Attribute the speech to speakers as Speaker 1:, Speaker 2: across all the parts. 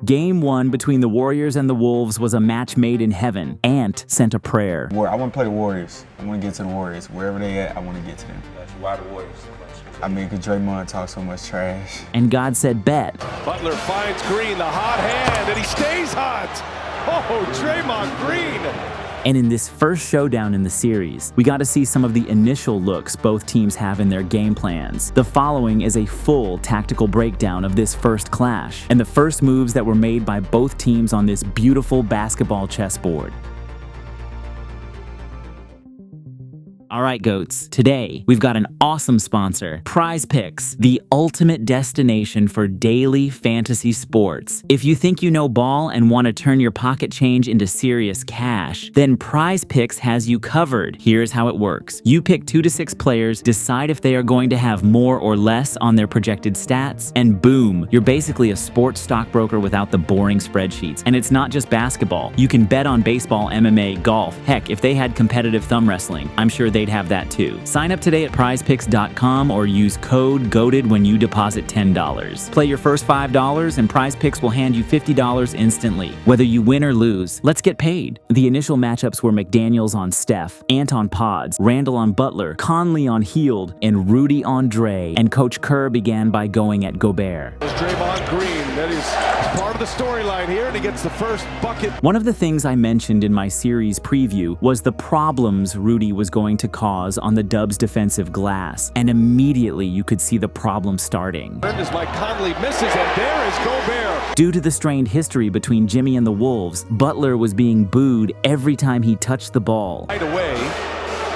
Speaker 1: Game 1 between the Warriors and the Wolves was a match made in heaven. Ant sent a prayer.
Speaker 2: I want to play the Warriors. I want to get to the Warriors. Wherever they at, I want to get to them.
Speaker 3: Why the Warriors?
Speaker 2: I mean, because Draymond talks so much trash.
Speaker 1: And God said, bet.
Speaker 3: Butler finds Green, the hot hand, and he stays hot. Oh, Draymond Green.
Speaker 1: And in this first showdown in the series, we got to see some of the initial looks both teams have in their game plans. The following is a full tactical breakdown of this first clash, and the first moves that were made by both teams on this beautiful basketball chessboard. All right, GOATs, today we've got an awesome sponsor, Prize Picks, the ultimate destination for daily fantasy sports. If you think you know ball and want to turn your pocket change into serious cash, then Prize Picks has you covered. Here's how it works. You pick 2 to 6 players, decide if they are going to have more or less on their projected stats, and boom, you're basically a sports stockbroker without the boring spreadsheets. And it's not just basketball. You can bet on baseball, MMA, golf. Heck, if they had competitive thumb wrestling, I'm sure they'd have that too. Sign up today at prizepicks.com or use code GOATED when you deposit $10. Play your first $5 and Prize Picks will hand you $50 instantly. Whether you win or lose, let's get paid. The initial matchups were McDaniels on Steph, Ant on Pods, Randall on Butler, Conley on Hield, and Rudy on Dre. And Coach Kerr began by going at Gobert.
Speaker 3: Draymond Green, that is part of the storyline here, and he gets the first bucket.
Speaker 1: One of the things I mentioned in my series preview was the problems Rudy was going to cause on the Dubs' defensive glass, and immediately you could see the problem starting.
Speaker 3: As Mike Conley misses, and there is Gobert.
Speaker 1: Due to the strained history between Jimmy and the Wolves, Butler was being booed every time he touched the ball.
Speaker 3: Right away,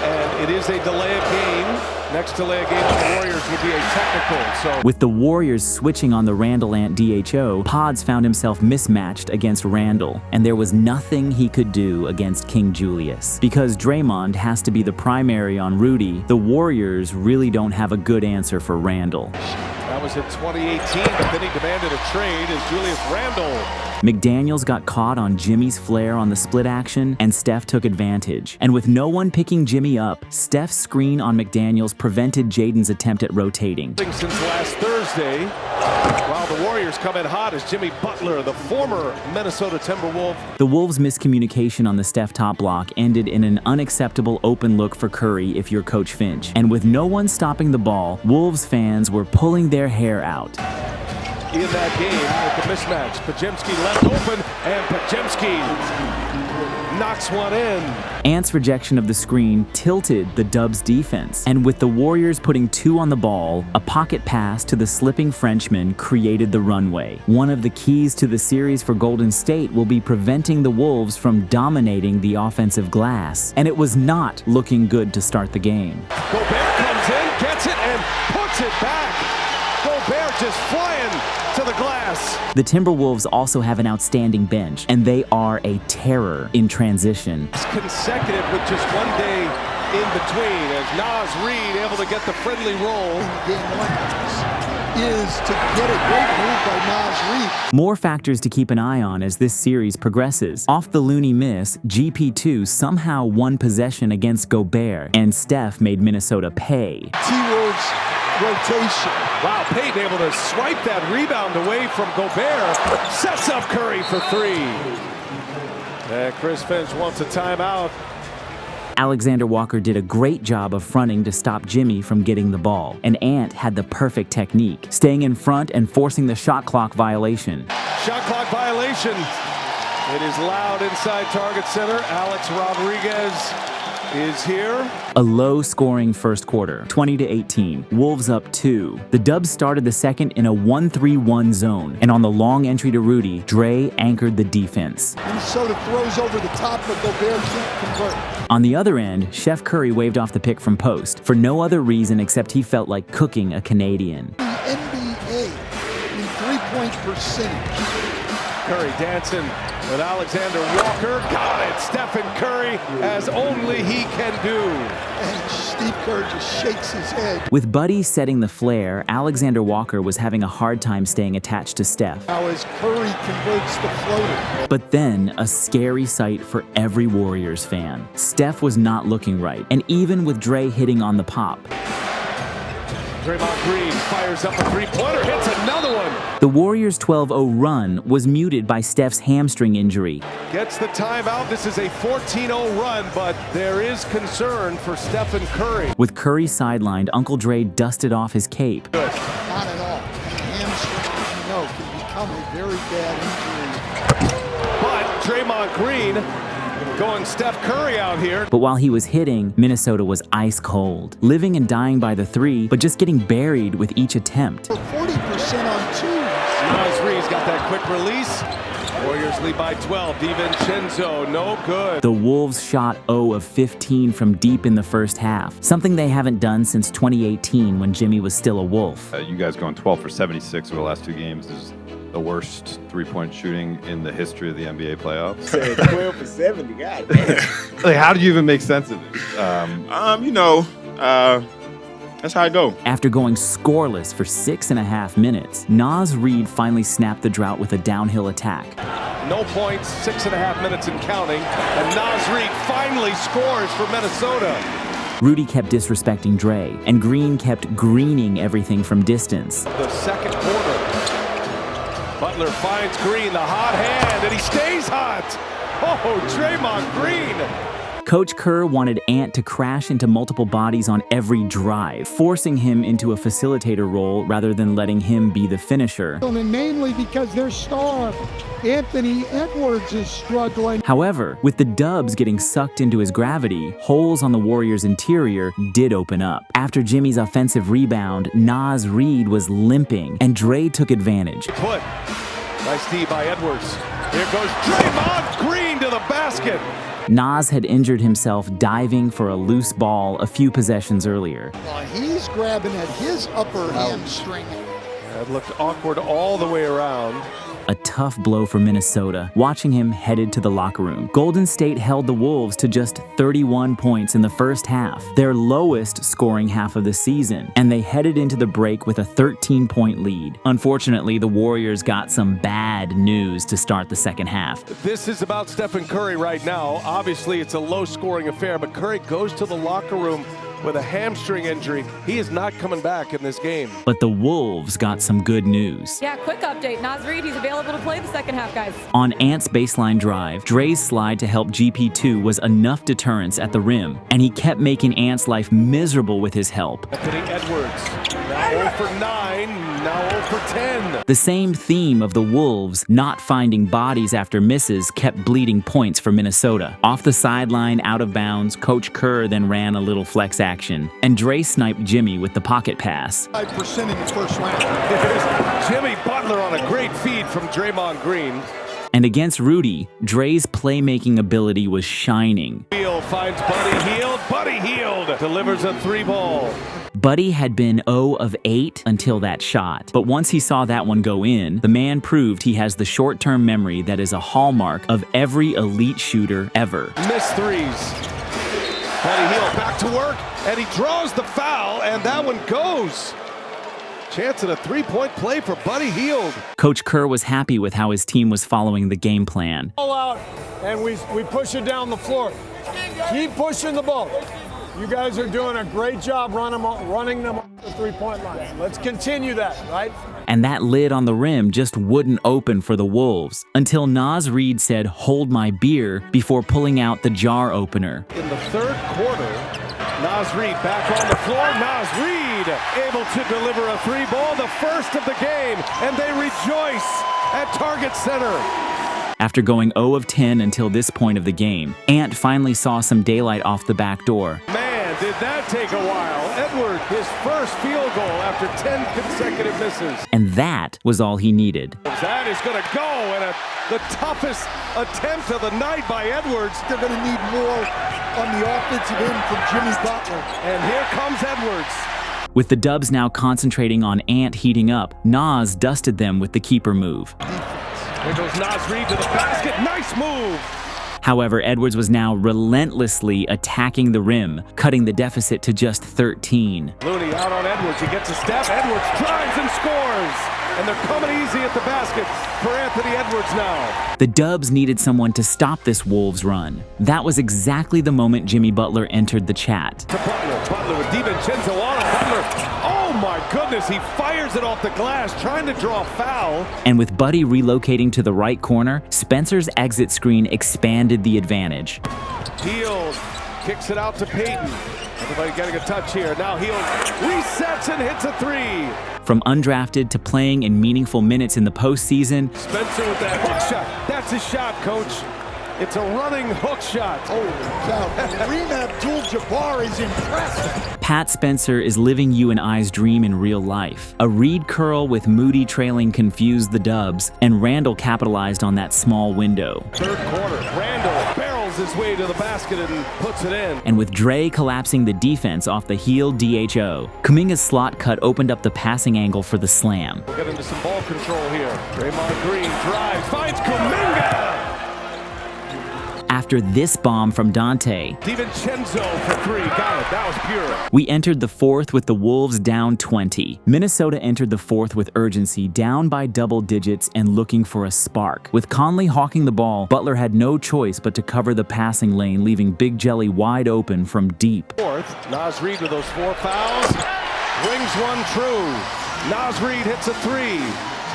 Speaker 3: and it is a delay of game. Next delay of game for the Warriors would be a technical. So
Speaker 1: with the Warriors switching on the Randall Ant DHO, Pods found himself mismatched against Randall, and there was nothing he could do against King Julius. Because Draymond has to be the primary on Rudy, the Warriors really don't have a good answer for Randall.
Speaker 3: That was in 2018, but then he demanded a trade as Julius Randle.
Speaker 1: McDaniels got caught on Jimmy's flare on the split action, and Steph took advantage. And with no one picking Jimmy up, Steph's screen on McDaniels prevented Jaden's attempt at rotating.
Speaker 3: Since last Thursday, while the Warriors come in hot as Jimmy Butler, the former Minnesota Timberwolves.
Speaker 1: The Wolves' miscommunication on the Steph top block ended in an unacceptable open look for Curry if you're Coach Finch. And with no one stopping the ball, Wolves fans were pulling their hair out.
Speaker 3: In that game with the mismatch, Podziemski left open, and Podziemski knocks one in.
Speaker 1: Ant's rejection of the screen tilted the Dubs' defense, and with the Warriors putting 2 on the ball, a pocket pass to the slipping Frenchman created the runway. One of the keys to the series for Golden State will be preventing the Wolves from dominating the offensive glass, and it was not looking good to start the game.
Speaker 3: Gobert comes in, gets it, and puts it back. Gobert just flying to the glass.
Speaker 1: The Timberwolves also have an outstanding bench, and they are a terror in transition.
Speaker 3: It's consecutive with just one day in between as Naz Reid able to get the friendly roll.
Speaker 4: Game 1 is to get a great move by Naz Reid.
Speaker 1: More factors to keep an eye on as this series progresses. Off the loony miss, GP2 somehow won possession against Gobert, and Steph made Minnesota pay.
Speaker 4: T-Wolves rotation.
Speaker 3: Wow, Payton able to swipe that rebound away from Gobert. Sets up Curry for 3. And Chris Finch wants a timeout.
Speaker 1: Alexander Walker did a great job of fronting to stop Jimmy from getting the ball, and Ant had the perfect technique, staying in front and forcing the shot clock violation.
Speaker 3: Shot clock violation. It is loud inside target center. Alex Rodriguez is here.
Speaker 1: A low-scoring first quarter, 20-18. Wolves up 2. The Dubs started the second in a 1-3-1 zone, and on the long entry to Rudy, Dre anchored the defense.
Speaker 4: Minnesota throws over the top, but Gobert can't convert.
Speaker 1: On the other end, Chef Curry waved off the pick from post, for no other reason except he felt like cooking a Canadian.
Speaker 4: The NBA in three-point percentage.
Speaker 3: Curry dancing with Alexander Walker. Got it. Stephen Curry, as only he can do.
Speaker 4: And Steve Kerr just shakes his head.
Speaker 1: With Buddy setting the flare, Alexander Walker was having a hard time staying attached to Steph.
Speaker 4: Now as Curry converts the floater.
Speaker 1: But then, a scary sight for every Warriors fan. Steph was not looking right, and even with Dre hitting on the pop.
Speaker 3: Draymond Green fires up a three-pointer, hits another one.
Speaker 1: The Warriors' 12-0 run was muted by Steph's hamstring injury.
Speaker 3: Gets the timeout. This is a 14-0 run, but there is concern for Stephen Curry.
Speaker 1: With Curry sidelined, Uncle Dre dusted off his cape.
Speaker 4: Not at all. Hamstring, as you know, can become a very bad injury.
Speaker 3: But Draymond Green going Steph Curry out here.
Speaker 1: But while he was hitting, Minnesota was ice cold, living and dying by the three, but just getting buried with each attempt.
Speaker 4: 40% on twos.
Speaker 3: Naz Reid's got that quick release. Warriors lead by 12. DiVincenzo, no good.
Speaker 1: The Wolves shot 0 of 15 from deep in the first half, something they haven't done since 2018 when Jimmy was still a Wolf.
Speaker 5: You guys going 12 for 76 over the last 2 games is the worst three-point shooting in the history of the NBA playoffs.
Speaker 2: 12 for 70, god damn.
Speaker 5: Like, how do you even make sense of this?
Speaker 2: That's how I go.
Speaker 1: After going scoreless for 6.5 minutes, Naz Reid finally snapped the drought with a downhill attack.
Speaker 3: No points, 6.5 minutes and counting, and Naz Reid finally scores for Minnesota.
Speaker 1: Rudy kept disrespecting Dre, and Green kept greening everything from distance.
Speaker 3: The second quarter. Butler finds Green, the hot hand, and he stays hot. Oh, Draymond Green.
Speaker 1: Coach Kerr wanted Ant to crash into multiple bodies on every drive, forcing him into a facilitator role rather than letting him be the finisher.
Speaker 4: And mainly because their star, Anthony Edwards, is struggling.
Speaker 1: However, with the Dubs getting sucked into his gravity, holes on the Warriors' interior did open up. After Jimmy's offensive rebound, Naz Reid was limping, and Dre took advantage.
Speaker 3: Put. Nice D by Edwards. Here goes Draymond Green to the basket.
Speaker 1: Naz had injured himself diving for a loose ball a few possessions earlier.
Speaker 4: He's grabbing at his upper hamstring.
Speaker 3: That looked awkward all the way around.
Speaker 1: A tough blow for Minnesota, watching him headed to the locker room. Golden State held the Wolves to just 31 points in the first half, their lowest scoring half of the season, and they headed into the break with a 13-point lead. Unfortunately, the Warriors got some bad news to start the second half.
Speaker 3: This is about Stephen Curry right now. Obviously, it's a low-scoring affair, but Curry goes to the locker room with a hamstring injury. He is not coming back in this game.
Speaker 1: But the Wolves got some good news.
Speaker 6: Yeah, quick update. Naz Reid, he's available to play the second half, guys.
Speaker 1: On Ant's baseline drive, Dre's slide to help GP2 was enough deterrence at the rim, and he kept making Ant's life miserable with his help.
Speaker 3: Anthony Edwards, now 0 for 9, now 0 for 10.
Speaker 1: The same theme of the Wolves not finding bodies after misses kept bleeding points for Minnesota. Off the sideline, out of bounds, Coach Kerr then ran a little flex action, and Dre sniped Jimmy with the pocket pass.
Speaker 4: 5% in the first round.
Speaker 3: Jimmy Butler on a great feed from Draymond Green.
Speaker 1: And against Rudy, Dre's playmaking ability was shining.
Speaker 3: Hield finds Buddy Hield. Buddy Hield delivers a 3-ball.
Speaker 1: Buddy had been 0 of 8 until that shot, but once he saw that one go in, the man proved he has the short-term memory that is a hallmark of every elite shooter ever.
Speaker 3: Missed threes. Buddy Hield back to work, and he draws the foul, and that one goes. Chance at a 3-point play for Buddy Hield.
Speaker 1: Coach Kerr was happy with how his team was following the game plan.
Speaker 7: All out, and we push it down the floor. Keep pushing the ball. You guys are doing a great job running them off the three-point line. Let's continue that, right?
Speaker 1: And that lid on the rim just wouldn't open for the Wolves until Naz Reid said, "Hold my beer," before pulling out the jar opener.
Speaker 3: In the third quarter, Naz Reid back on the floor. Naz Reid able to deliver a 3-ball, the first of the game, and they rejoice at Target Center.
Speaker 1: After going 0 of 10 until this point of the game, Ant finally saw some daylight off the back door.
Speaker 3: Man, did that take a while. Edward, his first field goal after 10 consecutive misses.
Speaker 1: And that was all he needed.
Speaker 3: That is going to go, and the toughest attempt of the night by Edwards.
Speaker 4: They're going to need more on the offensive end from Jimmy Butler.
Speaker 3: And here comes Edwards.
Speaker 1: With the Dubs now concentrating on Ant heating up, Naz dusted them with the keeper move.
Speaker 3: Here goes Naz Reid to the basket. Nice move.
Speaker 1: However, Edwards was now relentlessly attacking the rim, cutting the deficit to just 13.
Speaker 3: Looney out on Edwards. He gets a step. Edwards drives and scores. And they're coming easy at the basket for Anthony Edwards now.
Speaker 1: The Dubs needed someone to stop this Wolves run. That was exactly the moment Jimmy Butler entered the chat.
Speaker 3: To Butler. Butler with DiVincenzo on him. Butler. Oh my goodness, he fires it off the glass, trying to draw a foul.
Speaker 1: And with Buddy relocating to the right corner, Spencer's exit screen expanded the advantage.
Speaker 3: Hield kicks it out to Payton. Everybody getting a touch here. Now Hield resets and hits a three.
Speaker 1: From undrafted to playing in meaningful minutes in the postseason,
Speaker 3: Spencer with that hook shot. That's his shot, coach. It's a running hook shot.
Speaker 4: Holy cow. Kareem Abdul-Jabbar is impressive.
Speaker 1: Pat Spencer is living you and I's dream in real life. A Reed curl with Moody trailing confused the Dubs, and Randall capitalized on that small window.
Speaker 3: Third quarter, Randall barrels his way to the basket and puts it in.
Speaker 1: And with Dre collapsing the defense off the heel DHO, Kuminga's slot cut opened up the passing angle for the slam.
Speaker 3: We'll get into some ball control here. Draymond Green drives, finds Kuminga.
Speaker 1: After this bomb from Dante,
Speaker 3: DiVincenzo for three. Got it. That was pure.
Speaker 1: we entered the fourth with the Wolves down 20. Minnesota entered the fourth with urgency, down by double digits and looking for a spark. With Conley hawking the ball, Butler had no choice but to cover the passing lane, leaving Big Jelly wide open from deep.
Speaker 3: Fourth, Naz Reid with those 4 fouls. Rings one true. Naz Reid hits a three.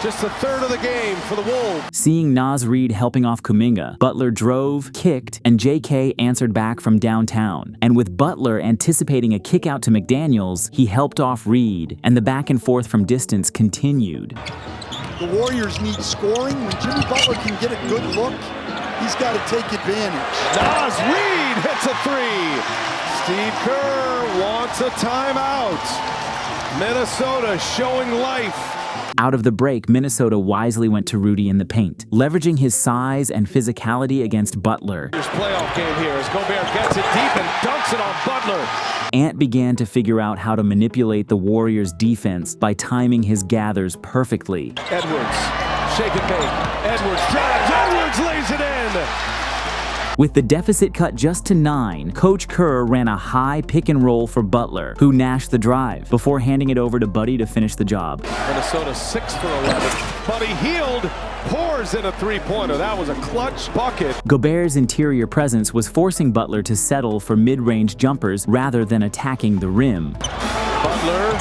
Speaker 3: Just a third of the game for the Wolves.
Speaker 1: Seeing Naz Reid helping off Kuminga, Butler drove, kicked, and JK answered back from downtown. And with Butler anticipating a kick out to McDaniels, he helped off Reid, and the back and forth from distance continued.
Speaker 4: The Warriors need scoring. When Jimmy Butler can get a good look, he's got to take advantage.
Speaker 3: Naz Reid hits a three. Steve Kerr wants a timeout. Minnesota showing life.
Speaker 1: Out of the break, Minnesota wisely went to Rudy in the paint, leveraging his size and physicality against Butler.
Speaker 3: This playoff game here as Gobert gets it deep and dunks it on Butler.
Speaker 1: Ant began to figure out how to manipulate the Warriors' defense by timing his gathers perfectly.
Speaker 3: Edwards, shake and bake. Edwards drives, Edwards lays it in.
Speaker 1: With the deficit cut just to 9, Coach Kerr ran a high pick and roll for Butler, who gnashed the drive, before handing it over to Buddy to finish the job.
Speaker 3: Minnesota 6 for 11. Buddy Hield pours in a three-pointer. That was a clutch bucket.
Speaker 1: Gobert's interior presence was forcing Butler to settle for mid-range jumpers rather than attacking the rim.
Speaker 3: Butler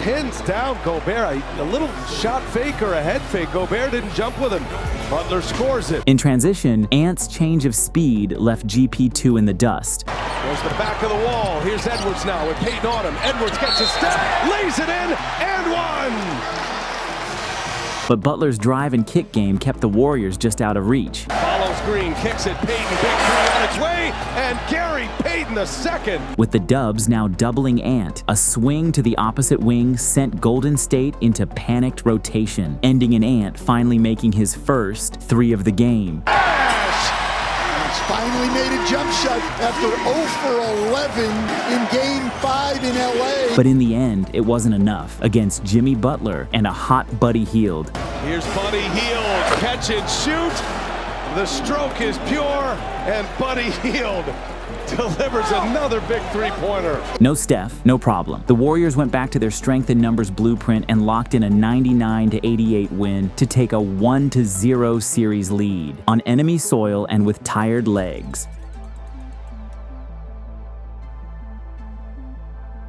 Speaker 3: pins down Gobert. A little shot fake or a head fake. Gobert didn't jump with him. Butler scores it.
Speaker 1: In transition, Ant's change of speed left GP2 in the dust.
Speaker 3: There's the back of the wall. Here's Edwards now with Payton on him. Edwards gets a step, lays it in, and one!
Speaker 1: But Butler's drive and kick game kept the Warriors just out of reach.
Speaker 3: Follows Green, kicks it, Payton, big three on its way, and Gary Payton the second.
Speaker 1: With the Dubs now doubling Ant, a swing to the opposite wing sent Golden State into panicked rotation, ending in Ant finally making his first 3 of the game.
Speaker 4: He's finally made a jump shot after 0 for 11 in Game 5 in LA.
Speaker 1: But in the end, it wasn't enough against Jimmy Butler and a hot Buddy Hield.
Speaker 3: Here's Buddy Hield, catch and shoot. The stroke is pure, and Buddy Hield delivers another big three-pointer.
Speaker 1: No Steph, no problem. The Warriors went back to their strength in numbers blueprint and locked in a 99-88 win to take a 1-0 series lead on enemy soil and with tired legs.